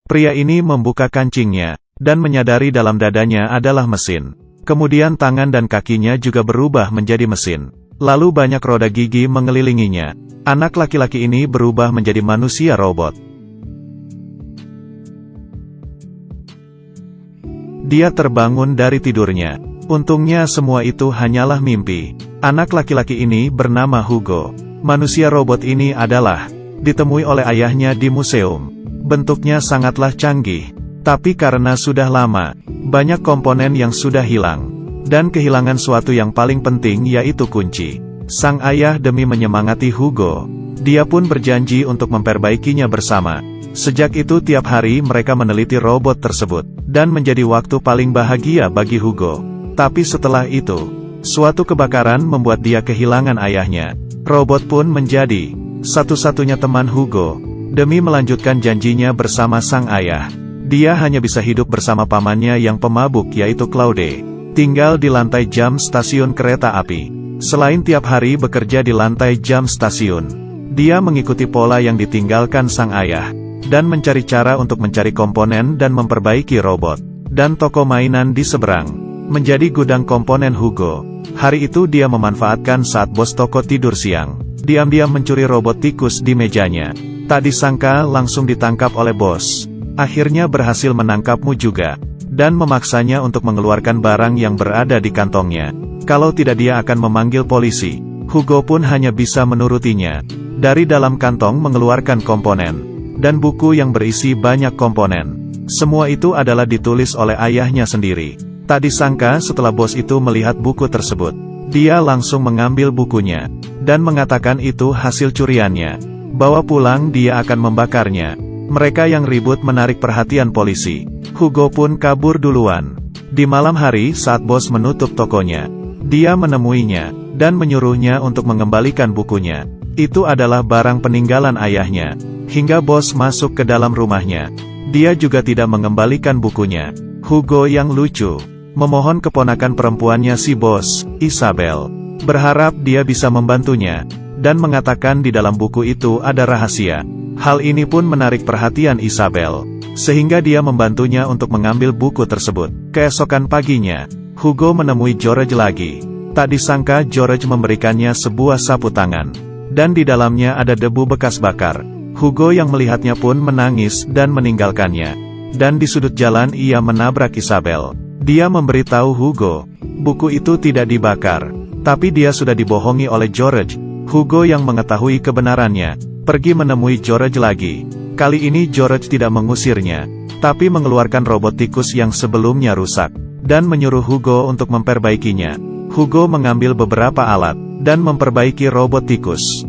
Pria ini membuka kancingnya, dan menyadari dalam dadanya adalah mesin. Kemudian tangan dan kakinya juga berubah menjadi mesin. Lalu banyak roda gigi mengelilinginya. Anak laki-laki ini berubah menjadi manusia robot. Dia terbangun dari tidurnya. Untungnya semua itu hanyalah mimpi. Anak laki-laki ini bernama Hugo. Manusia robot ini ditemui oleh ayahnya di museum. Bentuknya sangatlah canggih. Tapi karena sudah lama, banyak komponen yang sudah hilang. Dan kehilangan suatu yang paling penting yaitu kunci. Sang ayah demi menyemangati Hugo, dia pun berjanji untuk memperbaikinya bersama. Sejak itu tiap hari mereka meneliti robot tersebut, dan menjadi waktu paling bahagia bagi Hugo. Tapi setelah itu, suatu kebakaran membuat dia kehilangan ayahnya. Robot pun menjadi satu-satunya teman Hugo, demi melanjutkan janjinya bersama sang ayah. Dia hanya bisa hidup bersama pamannya yang pemabuk yaitu Claude, tinggal di lantai jam stasiun kereta api. Selain tiap hari bekerja di lantai jam stasiun, dia mengikuti pola yang ditinggalkan sang ayah, dan mencari cara untuk mencari komponen dan memperbaiki robot. Dan toko mainan di seberang menjadi gudang komponen Hugo. Hari itu dia memanfaatkan saat bos toko tidur siang, diam-diam mencuri robot tikus di mejanya. Tak disangka langsung ditangkap oleh bos. Akhirnya berhasil menangkapmu juga, dan memaksanya untuk mengeluarkan barang yang berada di kantongnya. Kalau tidak dia akan memanggil polisi. Hugo pun hanya bisa menurutinya. Dari dalam kantong mengeluarkan komponen, dan buku yang berisi banyak komponen. Semua itu adalah ditulis oleh ayahnya sendiri. Tak disangka setelah bos itu melihat buku tersebut, dia langsung mengambil bukunya, dan mengatakan itu hasil curiannya. Bawa pulang dia akan membakarnya. Mereka yang ribut menarik perhatian polisi. Hugo pun kabur duluan. Di malam hari saat bos menutup tokonya, dia menemuinya, dan menyuruhnya untuk mengembalikan bukunya. Itu adalah barang peninggalan ayahnya. Hingga bos masuk ke dalam rumahnya, dia juga tidak mengembalikan bukunya. Hugo yang lucu, memohon keponakan perempuannya si bos, Isabel, berharap dia bisa membantunya, dan mengatakan di dalam buku itu ada rahasia. Hal ini pun menarik perhatian Isabel, sehingga dia membantunya untuk mengambil buku tersebut. Keesokan paginya, Hugo menemui George lagi. Tak disangka George memberikannya sebuah sapu tangan, dan di dalamnya ada debu bekas bakar. Hugo yang melihatnya pun menangis dan meninggalkannya. Dan di sudut jalan ia menabrak Isabel. Dia memberitahu Hugo, buku itu tidak dibakar, tapi dia sudah dibohongi oleh George. Hugo yang mengetahui kebenarannya, pergi menemui George lagi. Kali ini George tidak mengusirnya, tapi mengeluarkan robot tikus yang sebelumnya rusak, dan menyuruh Hugo untuk memperbaikinya. Hugo mengambil beberapa alat, dan memperbaiki robot tikus.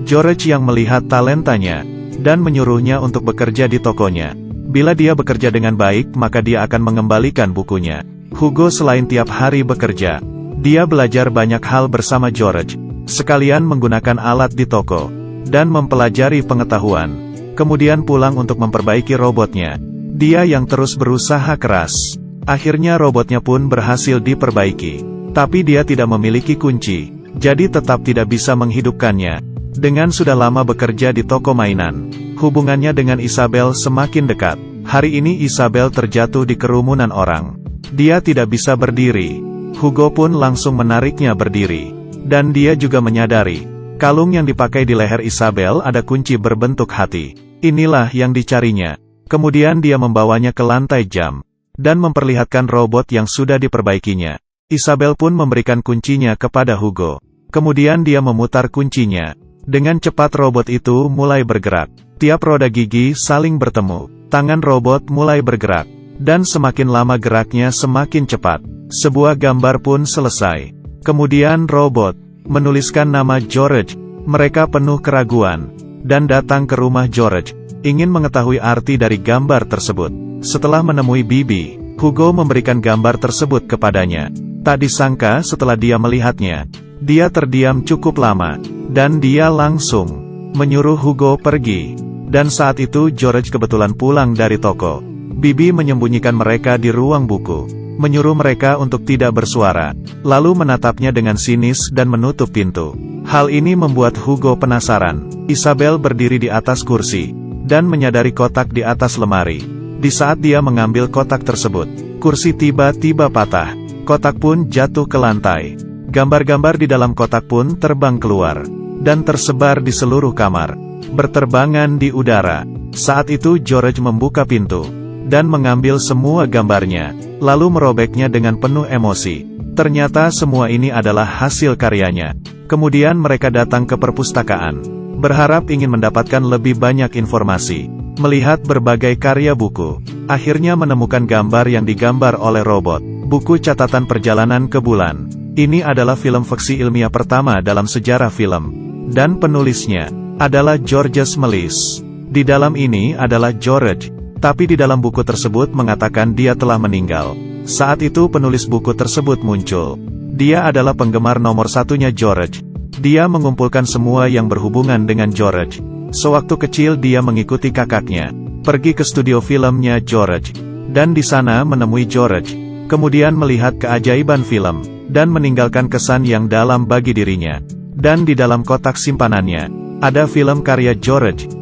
George yang melihat talentanya, dan menyuruhnya untuk bekerja di tokonya. Bila dia bekerja dengan baik maka dia akan mengembalikan bukunya. Hugo selain tiap hari bekerja, dia belajar banyak hal bersama George, sekalian menggunakan alat di toko, dan mempelajari pengetahuan. Kemudian pulang untuk memperbaiki robotnya. Dia yang terus berusaha keras. Akhirnya robotnya pun berhasil diperbaiki. Tapi dia tidak memiliki kunci, jadi tetap tidak bisa menghidupkannya. Dengan sudah lama bekerja di toko mainan, hubungannya dengan Isabel semakin dekat. Hari ini Isabel terjatuh di kerumunan orang. Dia tidak bisa berdiri. Hugo pun langsung menariknya berdiri. Dan dia juga menyadari, kalung yang dipakai di leher Isabel ada kunci berbentuk hati. Inilah yang dicarinya. Kemudian dia membawanya ke lantai jam, dan memperlihatkan robot yang sudah diperbaikinya. Isabel pun memberikan kuncinya kepada Hugo. Kemudian dia memutar kuncinya. Dengan cepat robot itu mulai bergerak. Tiap roda gigi saling bertemu. Tangan robot mulai bergerak. Dan semakin lama geraknya semakin cepat. Sebuah gambar pun selesai. Kemudian robot menuliskan nama George. Mereka penuh keraguan, dan datang ke rumah George, ingin mengetahui arti dari gambar tersebut. Setelah menemui Bibi, Hugo memberikan gambar tersebut kepadanya. Tak disangka setelah dia melihatnya, dia terdiam cukup lama, dan dia langsung menyuruh Hugo pergi. Dan saat itu George kebetulan pulang dari toko. Bibi menyembunyikan mereka di ruang buku, menyuruh mereka untuk tidak bersuara, lalu menatapnya dengan sinis dan menutup pintu. Hal ini membuat Hugo penasaran. Isabel berdiri di atas kursi, dan menyadari kotak di atas lemari. Di saat dia mengambil kotak tersebut, kursi tiba-tiba patah. Kotak pun jatuh ke lantai. Gambar-gambar di dalam kotak pun terbang keluar, dan tersebar di seluruh kamar, berterbangan di udara. Saat itu George membuka pintu, dan mengambil semua gambarnya, lalu merobeknya dengan penuh emosi. Ternyata semua ini adalah hasil karyanya. Kemudian mereka datang ke perpustakaan, berharap ingin mendapatkan lebih banyak informasi. Melihat berbagai karya buku, akhirnya menemukan gambar yang digambar oleh robot. Buku catatan perjalanan ke bulan. Ini adalah film fiksi ilmiah pertama dalam sejarah film. Dan penulisnya adalah Georges Méliès. Di dalam ini adalah George, tapi di dalam buku tersebut mengatakan dia telah meninggal. Saat itu penulis buku tersebut muncul. Dia adalah penggemar nomor satunya George. Dia mengumpulkan semua yang berhubungan dengan George. Sewaktu kecil dia mengikuti kakaknya pergi ke studio filmnya George, dan di sana menemui George. Kemudian melihat keajaiban film, dan meninggalkan kesan yang dalam bagi dirinya. Dan di dalam kotak simpanannya, ada film karya George.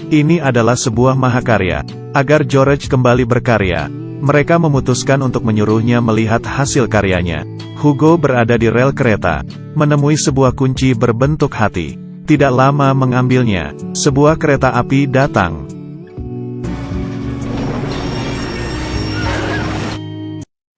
Ini adalah sebuah mahakarya. Agar George kembali berkarya, mereka memutuskan untuk menyuruhnya melihat hasil karyanya. Hugo berada di rel kereta, menemui sebuah kunci berbentuk hati. Tidak lama mengambilnya, sebuah kereta api datang.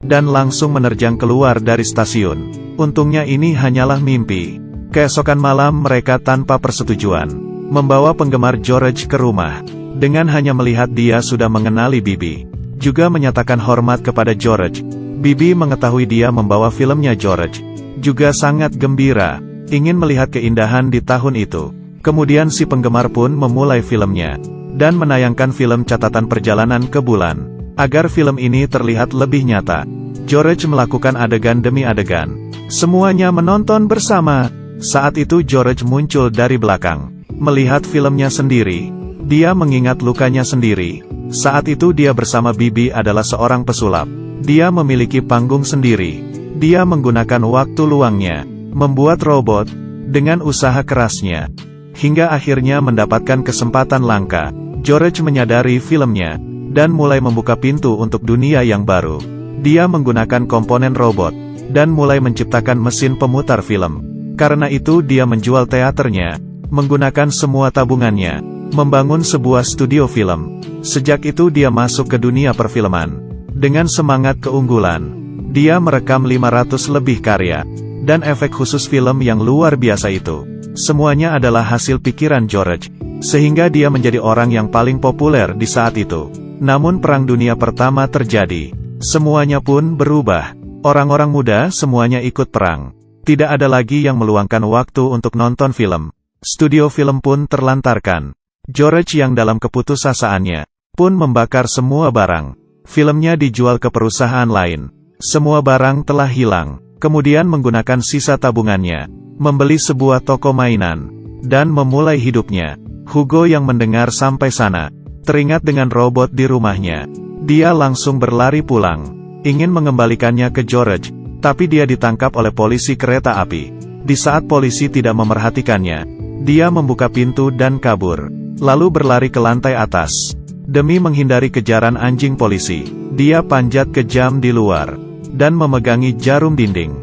Dan langsung menerjang keluar dari stasiun. Untungnya ini hanyalah mimpi. Keesokan malam mereka tanpa persetujuan membawa penggemar George ke rumah. Dengan hanya melihat dia sudah mengenali Bibi, juga menyatakan hormat kepada George. Bibi mengetahui dia membawa filmnya George, juga sangat gembira, ingin melihat keindahan di tahun itu. Kemudian si penggemar pun memulai filmnya, dan menayangkan film catatan perjalanan ke bulan. Agar film ini terlihat lebih nyata, George melakukan adegan demi adegan. Semuanya menonton bersama. Saat itu George muncul dari belakang, melihat filmnya sendiri. Dia mengingat lukanya sendiri. Saat itu dia bersama Bibi adalah seorang pesulap. Dia memiliki panggung sendiri. Dia menggunakan waktu luangnya, membuat robot, dengan usaha kerasnya. Hingga akhirnya mendapatkan kesempatan langka. George menyadari filmnya, dan mulai membuka pintu untuk dunia yang baru. Dia menggunakan komponen robot, dan mulai menciptakan mesin pemutar film. Karena itu dia menjual teaternya, menggunakan semua tabungannya, membangun sebuah studio film. Sejak itu dia masuk ke dunia perfilman. Dengan semangat keunggulan, dia merekam 500 lebih karya, dan efek khusus film yang luar biasa itu. Semuanya adalah hasil pikiran George, sehingga dia menjadi orang yang paling populer di saat itu. Namun Perang Dunia Pertama terjadi. Semuanya pun berubah. Orang-orang muda semuanya ikut perang. Tidak ada lagi yang meluangkan waktu untuk nonton film. Studio film pun terlantarkan. George yang dalam keputusasaannya pun membakar semua barang. Filmnya dijual ke perusahaan lain. Semua barang telah hilang. Kemudian menggunakan sisa tabungannya, membeli sebuah toko mainan, dan memulai hidupnya. Hugo yang mendengar sampai sana, teringat dengan robot di rumahnya. Dia langsung berlari pulang, ingin mengembalikannya ke George, tapi dia ditangkap oleh polisi kereta api. Di saat polisi tidak memerhatikannya, dia membuka pintu dan kabur, lalu berlari ke lantai atas. Demi menghindari kejaran anjing polisi, dia panjat ke jam di luar, dan memegangi jarum dinding.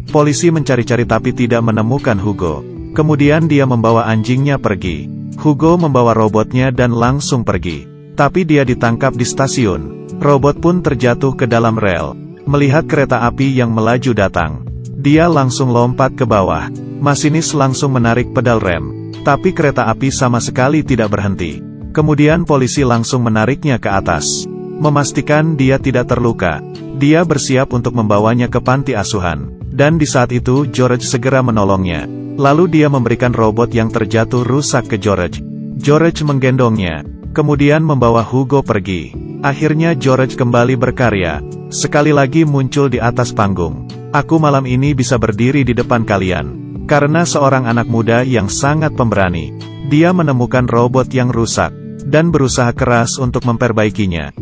Polisi mencari-cari tapi tidak menemukan Hugo. Kemudian dia membawa anjingnya pergi. Hugo membawa robotnya dan langsung pergi. Tapi dia ditangkap di stasiun. Robot pun terjatuh ke dalam rel. Melihat kereta api yang melaju datang, dia langsung lompat ke bawah. Masinis langsung menarik pedal rem, tapi kereta api sama sekali tidak berhenti. Kemudian polisi langsung menariknya ke atas, memastikan dia tidak terluka. Dia bersiap untuk membawanya ke panti asuhan. Dan di saat itu George segera menolongnya. Lalu dia memberikan robot yang terjatuh rusak ke George. George menggendongnya, kemudian membawa Hugo pergi. Akhirnya George kembali berkarya. Sekali lagi muncul di atas panggung. Aku malam ini bisa berdiri di depan kalian karena seorang anak muda yang sangat pemberani. Dia menemukan robot yang rusak, dan berusaha keras untuk memperbaikinya.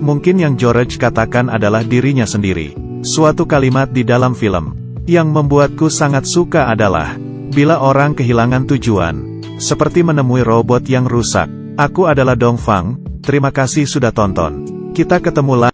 Mungkin yang George katakan adalah dirinya sendiri. Suatu kalimat di dalam film yang membuatku sangat suka adalah, bila orang kehilangan tujuan, Seperti menemui robot yang rusak. Aku adalah Dongfang, terima kasih sudah tonton. Kita ketemu lagi.